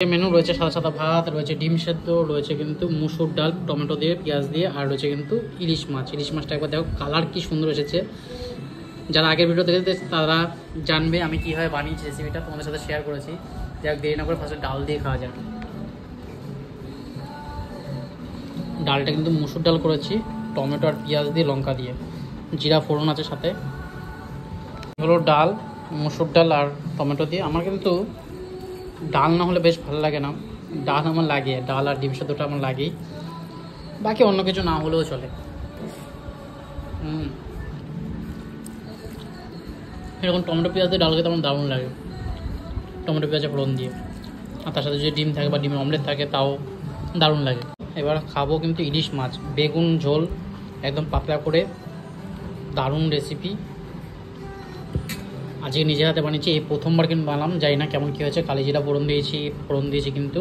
Menu রয়েছে সাদা সাদা ভাত, রয়েছে ডিম সেদ্ধ, রয়েছে কিন্তু মুসুর ডাল টমেটো দিয়ে পেঁয়াজ দিয়ে, আর রয়েছে কিন্তু ইলিশ মাছ। ইলিশ মাছটা একবার দেখো, কালার কি সুন্দর এসেছে। যারা আগের ভিডিও দেখেছে তারা জানবে আমি কীভাবে বানিয়েছি, রেসিপিটা তোমাদের সাথে শেয়ার করেছি। যাক, দেরি না করে ফার্স্টে ডাল দিয়ে খাওয়া যাক। ডালটা কিন্তু মুসুর ডাল করেছি টমেটো আর পেঁয়াজ দিয়ে, লঙ্কা দিয়ে, জিরা ফোড়ন আছে সাথে। হলো ডাল, মুসুর ডাল আর টমেটো দিয়ে। আমার কিন্তু ডাল না হলে বেশ ভালো লাগে না, ডাল আমার লাগে, ডাল আর ডিম সেদ্ধটা আমার লাগেই, বাকি অন্য কিছু না হলেও চলে। এরকম টমেটো পেঁয়াজ দিয়ে ডাল খেতে আমার দারুণ লাগে, টমেটো পেঁয়াজের ফোড়ন দিয়ে। আর তার সাথে যদি ডিম থাকে বা ডিমের অমলেট থাকে তাও দারুণ লাগে। এবার খাবো কিন্তু ইলিশ মাছ, বেগুন ঝোল একদম পাতলা করে, দারুণ রেসিপি। আজকে নিজের হাতে বানিয়েছি, এই প্রথমবার কিন্তু বানালাম, জানি না কেমন কী হয়েছে। কালি জিরা ফোড়ন দিয়েছি কিন্তু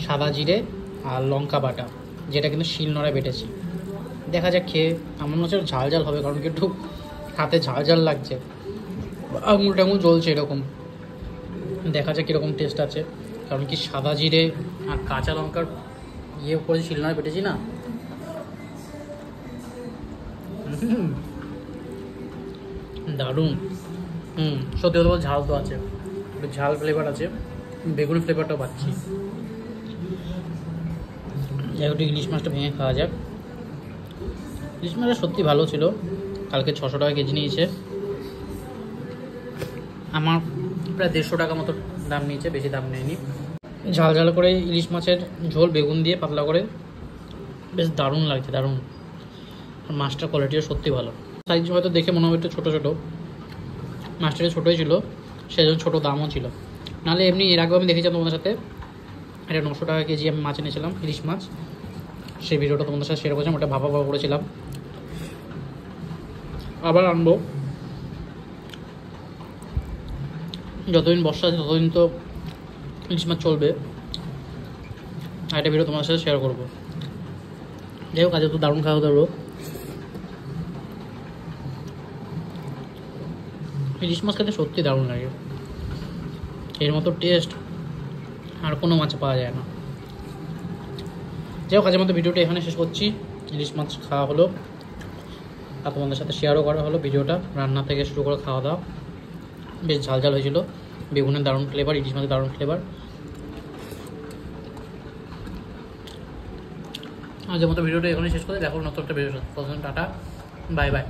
সাদা জিরে আর লঙ্কা বাটা, যেটা কিন্তু শিলনোড়ায় বেটেছি। দেখা যাক খেয়ে, আমার মনে হচ্ছে ঝাল ঝাল হবে, কারণ কি একটু হাতে ঝাল ঝাল লাগছে, আঙুল টাঙুল জ্বলছে এরকম। দেখা যাক কীরকম টেস্ট আছে, কারণ কি সাদা জিরে আর কাঁচা লঙ্কার করেছি, শিলনোড়ায় বেটেছি না। দারুণ। সত্যি কথা বলতে ঝাল তো আছে, একটু ঝাল ফ্লেভার আছে, বেগুন ফ্লেভারটাও পাচ্ছি। যাই হোক, ইলিশ মাছটা ভেঙে খাওয়া যাক। ইলিশ মাছটা সত্যি ভালো ছিল, কালকে 600 টাকা কেজি নিয়েছে, আমার প্রায় 150 টাকা মতো দাম নিয়েছে, বেশি দাম নেয়নি। ঝাল ঝাল করে ইলিশ মাছের ঝোল বেগুন দিয়ে পাতলা করে, বেশ দারুণ লাগছে, দারুণ। আর মাছটার কোয়ালিটিও সত্যি ভালো। সাইজ হয়তো দেখে মনে হবে একটু ছোটো ছোটো, মাছটা ছোটোই ছিল, সেজন্য ছোটো দামও ছিল। নাহলে এমনি এর আগেও আমি দেখেছিলাম তোমাদের সাথে, এটা 900 টাকা কেজি আমি মাছ এনেছিলাম, ইলিশ মাছ। সেই ভিডিওটা তোমাদের সাথে শেয়ার করেছিলাম, ওটা ভাবা করেছিলাম, আবার আনবো। যতদিন বর্ষা আছে ততদিন তো ইলিশ মাছ চলবে, আর একটা ভিডিও তোমাদের সাথে শেয়ার করবো। যাই হোক, আজকে তো দারুণ খাওয়া দাওয়া। ইলিশ মাছ খেতে সত্যি দারুণ লাগে, এর মতো টেস্ট আর কোনো মাছে পাওয়া যায় না। যাই হোক, আজকের মতো ভিডিওটা এখানে শেষ করছি। ইলিশ মাছ খাওয়া হলো, আর তোমাদের সাথে শেয়ারও করা হলো ভিডিওটা। রান্না থেকে শুরু করে খাওয়া দাওয়া বেশ ঝাল ঝাল হয়েছিল, বেগুনের দারুণ ফ্লেভার, ইলিশ মাছের দারুণ ফ্লেভার। আজকের মতো ভিডিওটা এখানে শেষ করে দেখো নতুন একটা ভিডিও। Tata, bye bye.